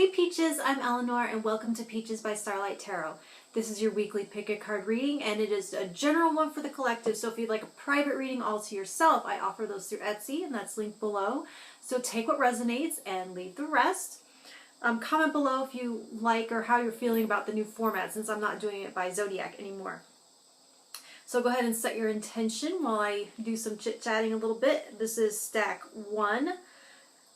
Hey Peaches, I'm Eleanor and welcome to Peaches by Starlight Tarot. This is your weekly pick a card reading and it is a general one for the collective, so if you'd like a private reading all to yourself, I offer those through Etsy and that's linked below. So take what resonates and leave the rest. Comment below if you like or how you're feeling about the new format since I'm not doing it by Zodiac anymore. So go ahead and set your intention while I do some chit-chatting a little bit. This is stack 1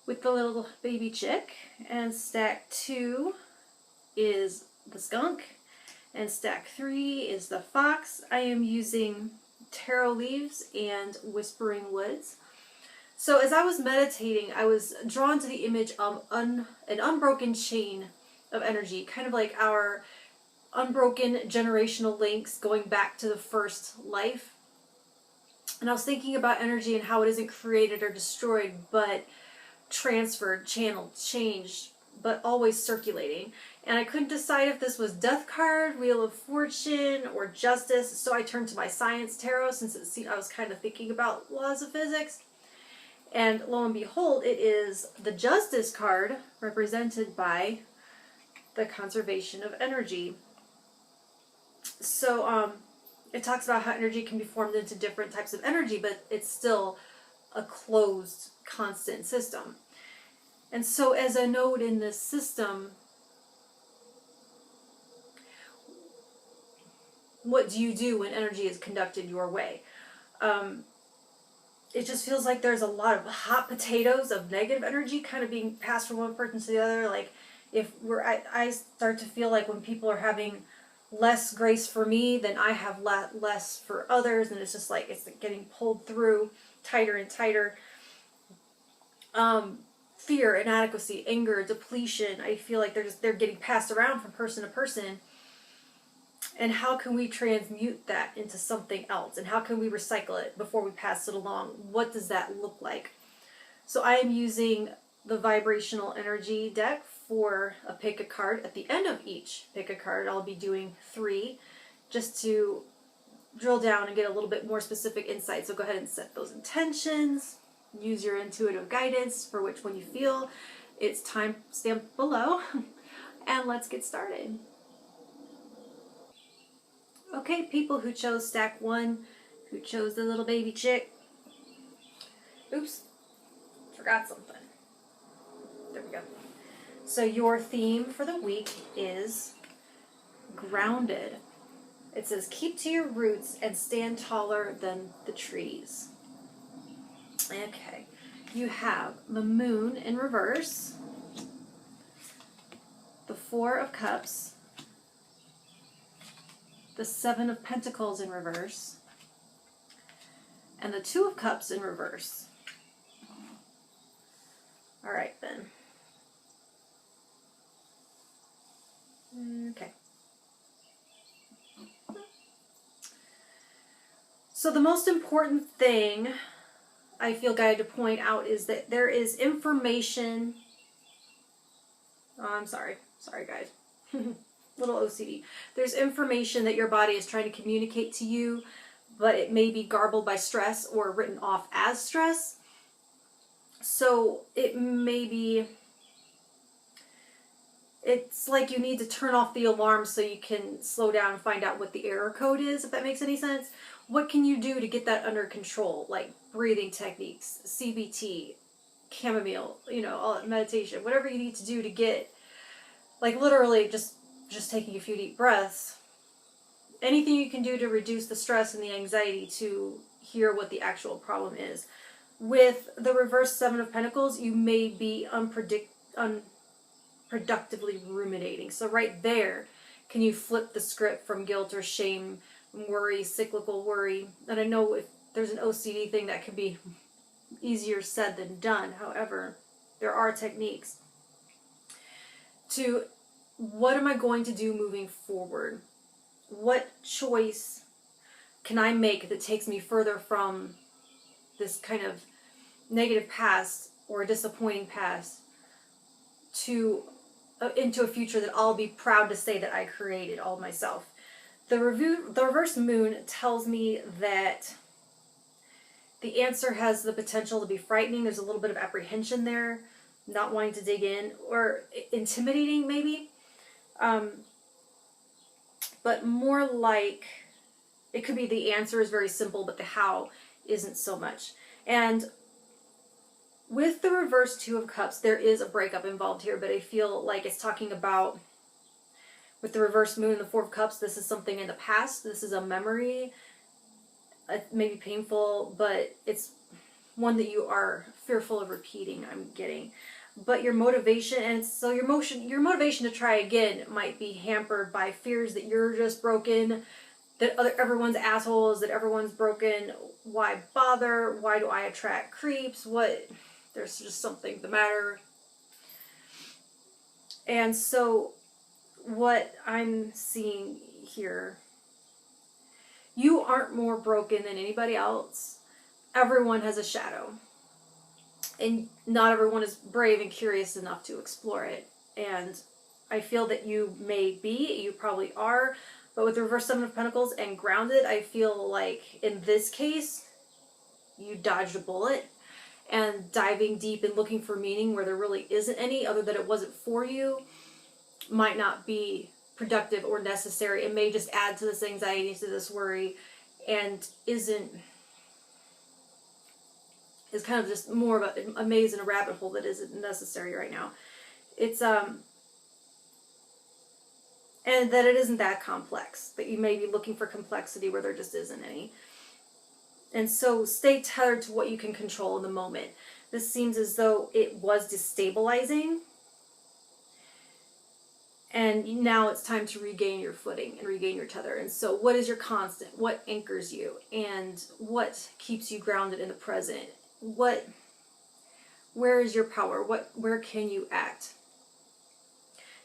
with the little baby chick, and stack 2 is the skunk, and stack 3 is the fox. I am using tarot leaves and whispering woods. So as I was meditating, I was drawn to the image of an unbroken chain of energy, kind of like our unbroken generational links going back to the first life. And I was thinking about energy and how it isn't created or destroyed, but transferred, channeled, changed, but always circulating. And I couldn't decide if this was Death card, Wheel of Fortune, or Justice, so I turned to my Science Tarot since it seemed I was kind of thinking about laws of physics. And lo and behold, it is the Justice card represented by the conservation of energy. So it talks about how energy can be formed into different types of energy, but it's still a closed, constant system. And so as a node in this system, what do you do when energy is conducted your way? It just feels like there's a lot of hot potatoes of negative energy kind of being passed from one person to the other. Like if I start to feel like when people are having less grace for me, then I have less for others, and it's just like it's getting pulled through tighter and tighter. Fear, inadequacy, anger, depletion. I feel like they're getting passed around from person to person. And how can we transmute that into something else? And how can we recycle it before we pass it along? What does that look like? So I am using the Vibrational Energy deck for a pick a card. At the end of each pick a card, I'll be doing 3 just to drill down and get a little bit more specific insight. So go ahead and set those intentions. Use your intuitive guidance for which one you feel. It's time stamped below. And let's get started. Okay, people who chose stack 1, who chose the little baby chick. Oops, forgot something. There we go. So your theme for the week is grounded. It says, keep to your roots and stand taller than the trees. Okay, you have the moon in reverse, the 4 of cups, the 7 of pentacles in reverse, and the 2 of cups in reverse. All right then. Okay. So the most important thing I feel guided to point out is that there is information. Oh, I'm sorry guys. Little OCD. There's information that your body is trying to communicate to you, but it may be garbled by stress or written off as stress. So it may be, it's like you need to turn off the alarm so you can slow down and find out what the error code is, if that makes any sense. What can you do to get that under control? Like breathing techniques, CBT, chamomile, all that meditation, whatever you need to do to get, like literally just taking a few deep breaths. Anything you can do to reduce the stress and the anxiety to hear what the actual problem is. With the reverse 7 of Pentacles, you may be unproductively ruminating. So right there, can you flip the script from guilt or shame, worry, cyclical worry? And I know if there's an OCD thing that could be easier said than done. However, there are techniques to what am I going to do moving forward? What choice can I make that takes me further from this kind of negative past or disappointing past to into a future that I'll be proud to say that I created all myself? The reverse moon tells me that the answer has the potential to be frightening. There's a little bit of apprehension there. not wanting to dig in, or intimidating maybe. But more like, it could be the answer is very simple, but the how isn't so much. And with the reverse Two of Cups, there is a breakup involved here, but I feel like it's talking about, with the reverse Moon and the Four of Cups, this is something in the past. This is a memory, maybe painful, but it's one that you are fearful of repeating, I'm getting. But your motivation, and so your motivation to try again might be hampered by fears that you're just broken, that everyone's assholes, that everyone's broken. Why bother? Why do I attract creeps? What? There's just something the matter. And so what I'm seeing here, you aren't more broken than anybody else. Everyone has a shadow. And not everyone is brave and curious enough to explore it. And I feel that you may be, you probably are, but with the reverse Seven of Pentacles and grounded, I feel like in this case, you dodged a bullet. And diving deep and looking for meaning where there really isn't any, other than it wasn't for you, might not be productive or necessary. It may just add to this anxiety, to this worry, and is kind of just more of a maze and a rabbit hole that isn't necessary right now. It's and that it isn't that complex, that you may be looking for complexity where there just isn't any. And so stay tethered to what you can control in the moment. This seems as though it was destabilizing, and now it's time to regain your footing and regain your tether. And so what is your constant? What anchors you? And what keeps you grounded in the present? Where is your power? Where can you act?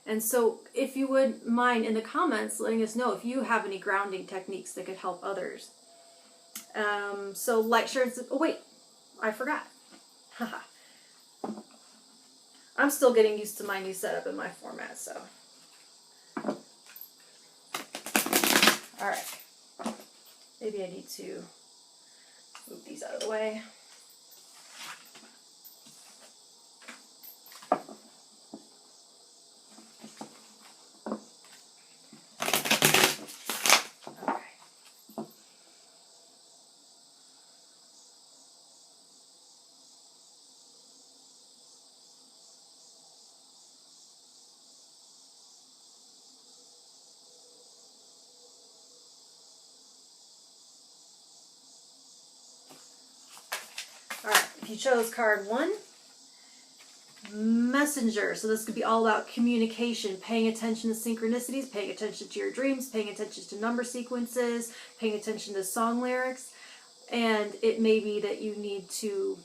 And so if you would mind in the comments letting us know if you have any grounding techniques that could help others. So like, share, and oh wait, I forgot. Haha. I'm still getting used to my new setup and my format, so. Alright. Maybe I need to move these out of the way. Alright, if you chose card 1, Messenger. So this could be all about communication, paying attention to synchronicities, paying attention to your dreams, paying attention to number sequences, paying attention to song lyrics. And it may be that you need to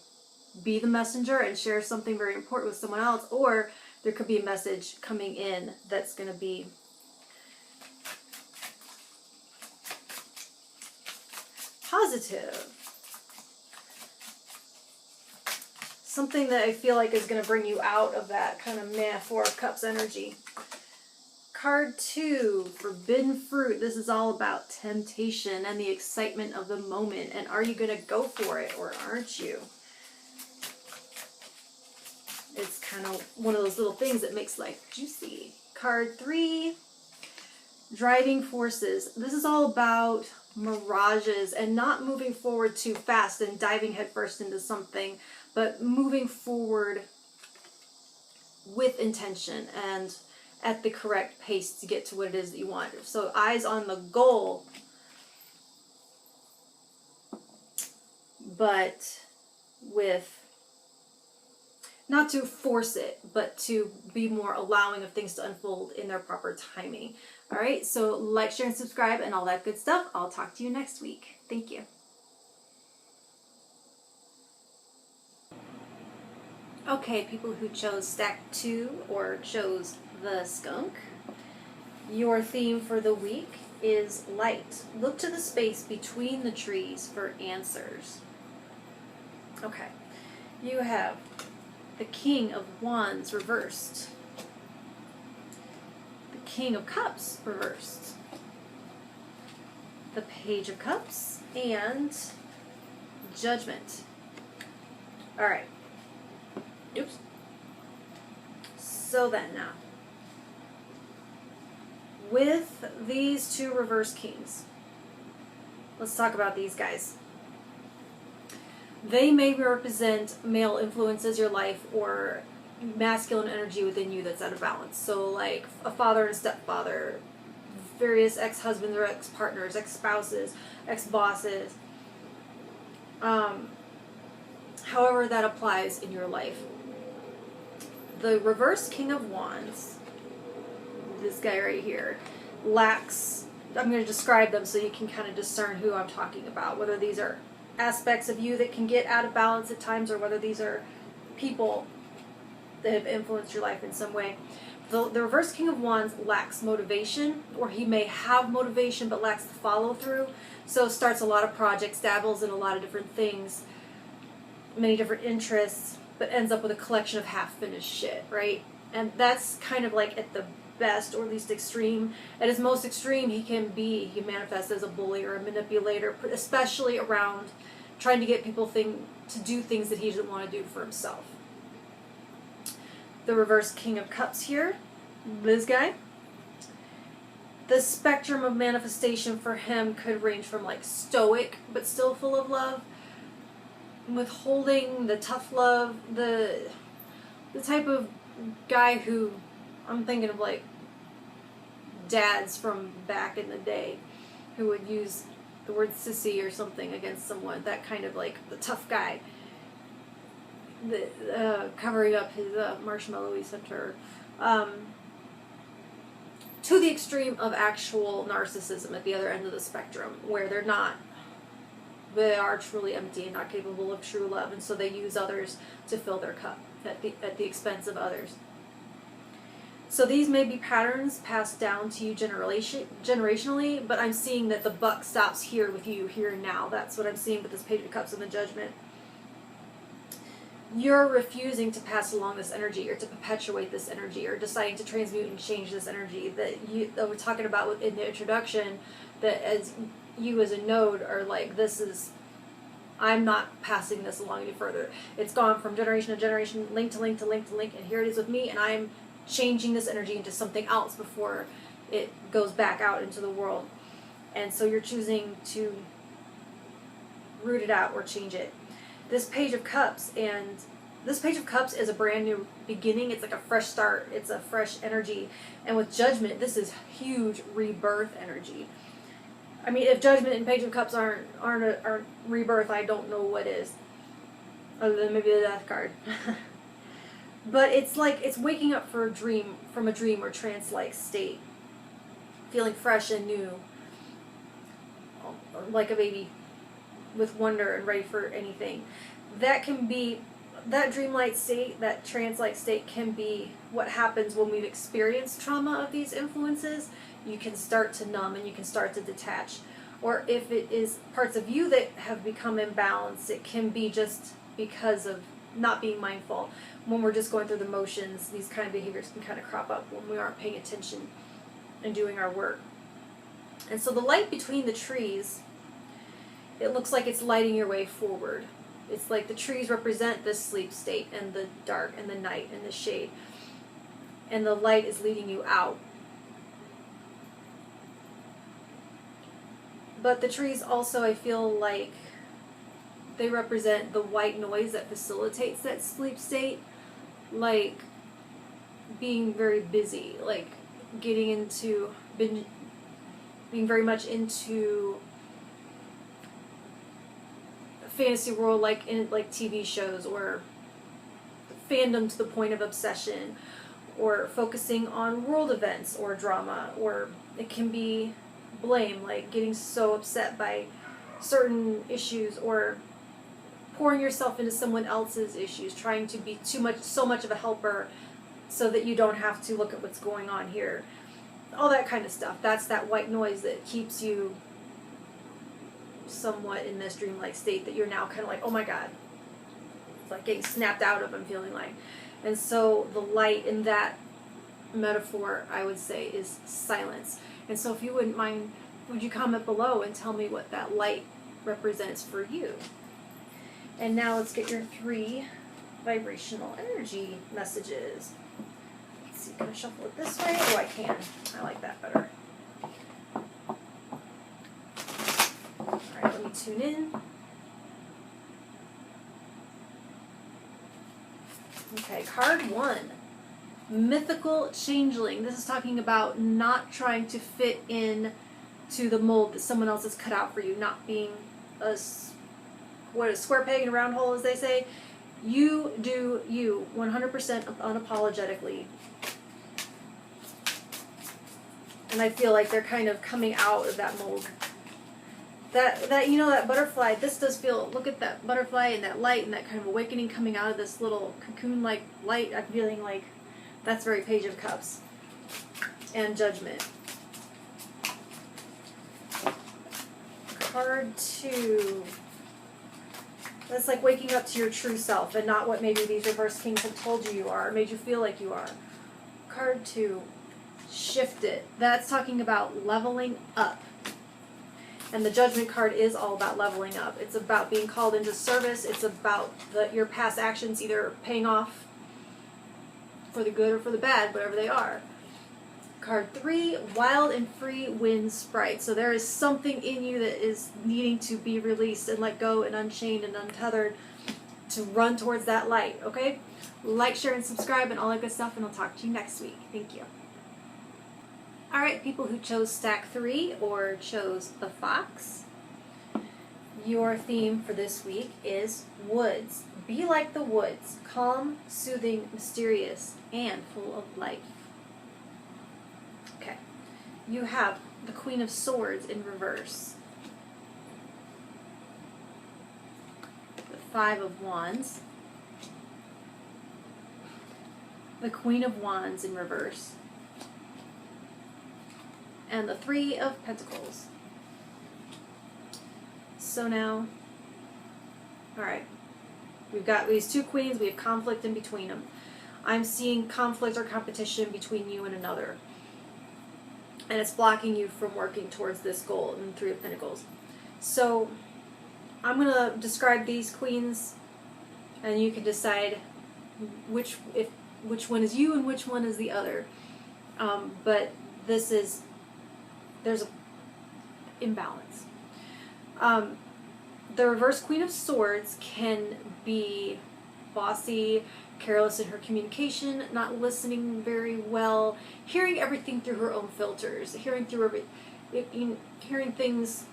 be the messenger and share something very important with someone else, or there could be a message coming in that's going to be positive. Something that I feel like is going to bring you out of that kind of meh, Four of Cups energy. Card 2, Forbidden Fruit. This is all about temptation and the excitement of the moment. And are you going to go for it or aren't you? It's kind of one of those little things that makes life juicy. Card 3, Driving Forces. This is all about mirages and not moving forward too fast and diving headfirst into something, but moving forward with intention and at the correct pace to get to what it is that you want. So eyes on the goal, but with not to force it, but to be more allowing of things to unfold in their proper timing. All right, so like, share, and subscribe and all that good stuff. I'll talk to you next week. Thank you. Okay, people who chose stack 2 or chose the skunk, your theme for the week is light. Look to the space between the trees for answers. Okay, you have the King of Wands reversed, the King of Cups reversed, the Page of Cups, and Judgment. All right. Oops. So then now, with these two reverse kings, let's talk about these guys. They may represent male influences in your life or masculine energy within you that's out of balance. So like a father and a stepfather, various ex-husbands or ex-partners, ex-spouses, ex-bosses. However that applies in your life. The reverse King of Wands, this guy right here, lacks, I'm going to describe them so you can kind of discern who I'm talking about, whether these are aspects of you that can get out of balance at times or whether these are people that have influenced your life in some way. The reverse King of Wands lacks motivation, or he may have motivation but lacks the follow through. So starts a lot of projects, dabbles in a lot of different things, many different interests, but ends up with a collection of half-finished shit, right? And that's kind of like at the best, or at least extreme. At his most extreme, he manifests as a bully or a manipulator, especially around trying to get people to do things that he doesn't want to do for himself. The reverse King of Cups here, this guy. The spectrum of manifestation for him could range from like stoic but still full of love, withholding, the tough love, the type of guy who, I'm thinking of like dads from back in the day who would use the word sissy or something against someone, that kind of like the tough guy, covering up his marshmallowy center, to the extreme of actual narcissism at the other end of the spectrum, where they are truly empty and not capable of true love, and so they use others to fill their cup at the expense of others. So these may be patterns passed down to you generationally, but I'm seeing that the buck stops here with you, here and now. That's what I'm seeing with this Page of Cups and the Judgment. You're refusing to pass along this energy or to perpetuate this energy or deciding to transmute and change this energy that we're talking about in the introduction, that as you as a node are like, I'm not passing this along any further. It's gone from generation to generation, link to link to link to link, and here it is with me, and I'm changing this energy into something else before it goes back out into the world. And so you're choosing to root it out or change it. This Page of Cups is a brand new beginning. It's like a fresh start. It's a fresh energy. And with Judgment, this is huge rebirth energy. I mean, if Judgment and Page of Cups aren't rebirth, I don't know what is. Other than maybe the Death card. But it's like it's waking up from a dream or trance-like state, feeling fresh and new, like a baby with wonder and ready for anything. That dreamlike state, that trance-like state can be what happens when we've experienced trauma of these influences. You can start to numb and you can start to detach. Or if it is parts of you that have become imbalanced, it can be just because of not being mindful. When we're just going through the motions, these kind of behaviors can kind of crop up when we aren't paying attention and doing our work. And so the light between the trees, it looks like it's lighting your way forward. It's like the trees represent this sleep state and the dark and the night and the shade. And the light is leading you out. But the trees also, I feel like they represent the white noise that facilitates that sleep state, like being very busy, like being very much into fantasy world, like in TV shows, or fandom to the point of obsession, or focusing on world events or drama, or it can be blame, like getting so upset by certain issues, or pouring yourself into someone else's issues, trying to be so much of a helper so that you don't have to look at what's going on here. All that kind of stuff. That's that white noise that keeps you somewhat in this dreamlike state that you're now kind of like, oh my God. It's like getting snapped out of, I'm feeling like. And so the light in that metaphor, I would say, is silence. And so if you wouldn't mind, would you comment below and tell me what that light represents for you? And now let's get your 3 vibrational energy messages. Let's see, can I shuffle it this way? Oh, I can. I like that better. Alright, let me tune in. Okay, card 1. Mythical Changeling. This is talking about not trying to fit in to the mold that someone else has cut out for you, not being a square peg in a round hole, as they say. You do you 100% unapologetically. And I feel like they're kind of coming out of that mold. That you know, that butterfly, this does feel, look at that butterfly and that light and that kind of awakening coming out of this little cocoon-like light. I'm feeling like that's very Page of Cups and Judgment. Card 2. That's like waking up to your true self and not what maybe these reverse kings have told you are or made you feel like you are. Card 2. Shift it. That's talking about leveling up. And the Judgment card is all about leveling up. It's about being called into service. It's about your past actions either paying off for the good or for the bad, whatever they are. Card 3, Wild and Free Wind Sprite. So there is something in you that is needing to be released and let go and unchained and untethered to run towards that light, okay? Like, share, and subscribe and all that good stuff, and I'll talk to you next week. Thank you. Alright, people who chose stack 3 or chose the fox, your theme for this week is woods. Be like the woods, calm, soothing, mysterious, and full of life. Okay, you have the Queen of Swords in reverse, the Five of Wands, the Queen of Wands in reverse, and the Three of Pentacles. So now, alright, we've got these two queens, we have conflict in between them. I'm seeing conflict or competition between you and another. And it's blocking you from working towards this goal in the Three of Pentacles. So, I'm going to describe these queens, and you can decide which one is you and which one is the other. But this is, there's an imbalance. The reverse Queen of Swords can be bossy, careless in her communication, not listening very well, hearing everything through her own filters, hearing things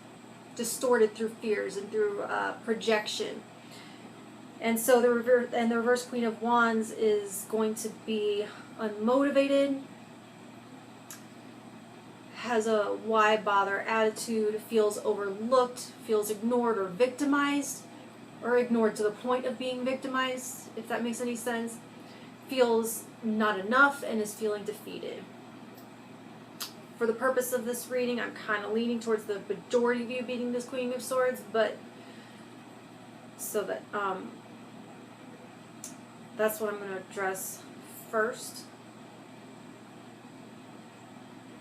distorted through fears and through projection. And so the reverse Queen of Wands is going to be unmotivated, has a why bother attitude, feels overlooked, feels ignored or victimized, or ignored to the point of being victimized, if that makes any sense, feels not enough, and is feeling defeated. For the purpose of this reading, I'm kind of leaning towards the majority of you beating this Queen of Swords, but so that that's what I'm going to address first.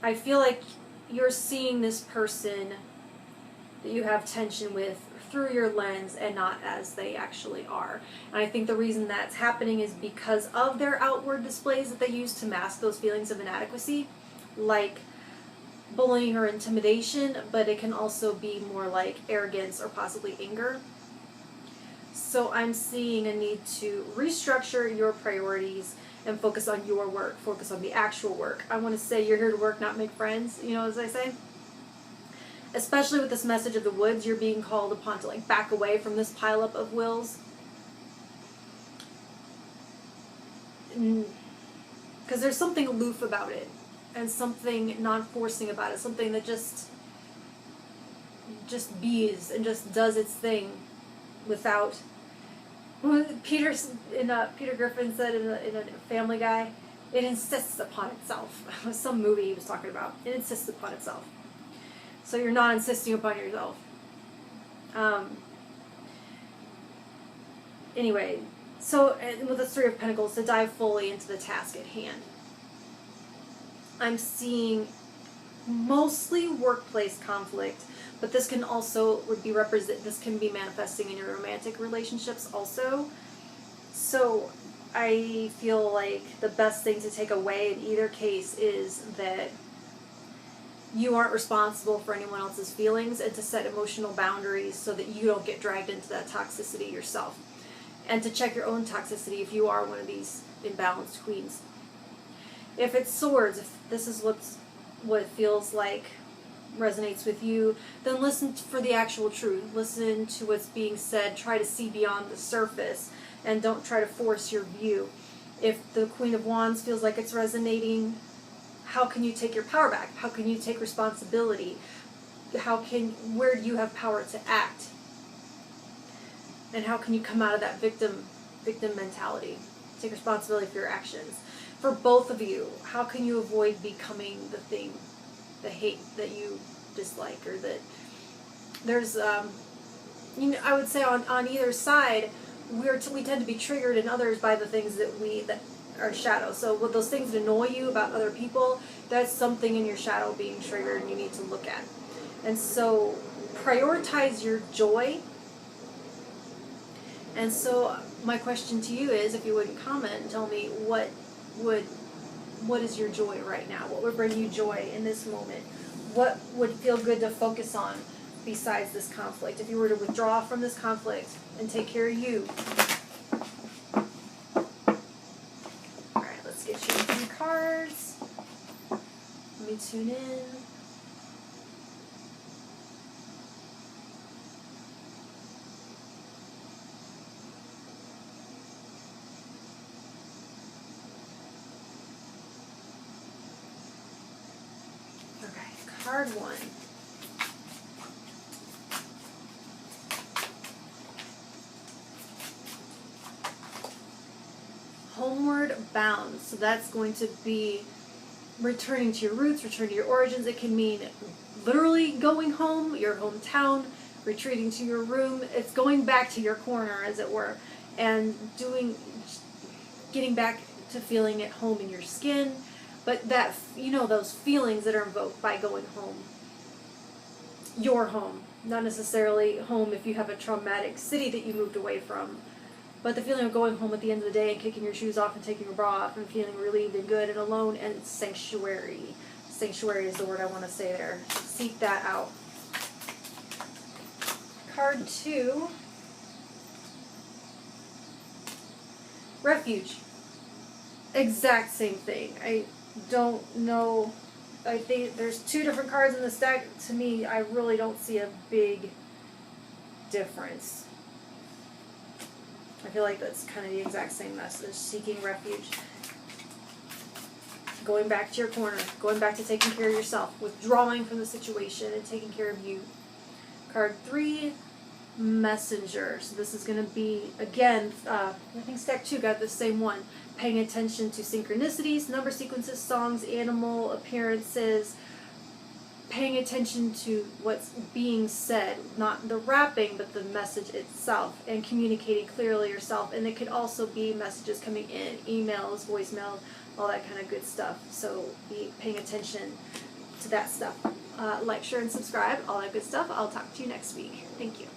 I feel like you're seeing this person that you have tension with through your lens and not as they actually are. And I think the reason that's happening is because of their outward displays that they use to mask those feelings of inadequacy, like bullying or intimidation, but it can also be more like arrogance or possibly anger. So I'm seeing a need to restructure your priorities and focus on your work, focus on the actual work. I want to say you're here to work, not make friends, you know, as I say. Especially with this message of the woods, you're being called upon to like back away from this pileup of wills. Because there's something aloof about it, and something non-forcing about it, something that just bees and just does its thing without. Peter Griffin said in a Family Guy, it insists upon itself. It was some movie he was talking about. It insists upon itself. So you're not insisting upon yourself. Anyway, so with the Three of Pentacles, to dive fully into the task at hand, I'm seeing mostly workplace conflict, but this can also this can be manifesting in your romantic relationships also. So I feel like the best thing to take away in either case is that you aren't responsible for anyone else's feelings, and to set emotional boundaries so that you don't get dragged into that toxicity yourself. And to check your own toxicity if you are one of these imbalanced queens. If it's swords, if this is what it feels like resonates with you, then listen for the actual truth. Listen to what's being said. Try to see beyond the surface and don't try to force your view. If the Queen of Wands feels like it's resonating, how can you take your power back? How can you take responsibility? Where do you have power to act? And how can you come out of that victim mentality? Take responsibility for your actions. For both of you, how can you avoid becoming the hate that you dislike, or that there's, I would say on either side, we tend to be triggered in others by the things that are shadow. So with those things that annoy you about other people, that's something in your shadow being triggered and you need to look at. And so prioritize your joy. And so my question to you is, if you wouldn't comment and tell me what is your joy right now? What would bring you joy in this moment? What would feel good to focus on besides this conflict? If you were to withdraw from this conflict and take care of you. Alright, let's get you a few cards. Let me tune in. Card 1. Homeward bound. So that's going to be returning to your roots, returning to your origins. It can mean literally going home, your hometown, retreating to your room. It's going back to your corner, as it were, and getting back to feeling at home in your skin. But that, those feelings that are invoked by going home. Your home. Not necessarily home if you have a traumatic city that you moved away from. But the feeling of going home at the end of the day and kicking your shoes off and taking your bra off and feeling relieved and good and alone, and sanctuary. Sanctuary is the word I want to say there. Seek that out. Card 2. Refuge. Exact same thing. I don't know. I think there's 2 different cards in this deck. To me, I really don't see a big difference. I feel like that's kind of the exact same message. Seeking refuge. Going back to your corner. Going back to taking care of yourself. Withdrawing from the situation and taking care of you. Card 3. Messenger. So this is going to be, again, I think stack 2 got the same one. Paying attention to synchronicities, number sequences, songs, animal appearances. Paying attention to what's being said, not the rapping, but the message itself, and communicating clearly yourself. And it could also be messages coming in, emails, voicemail, all that kind of good stuff. So be paying attention to that stuff. Like, share, and subscribe, all that good stuff. I'll talk to you next week. Thank you.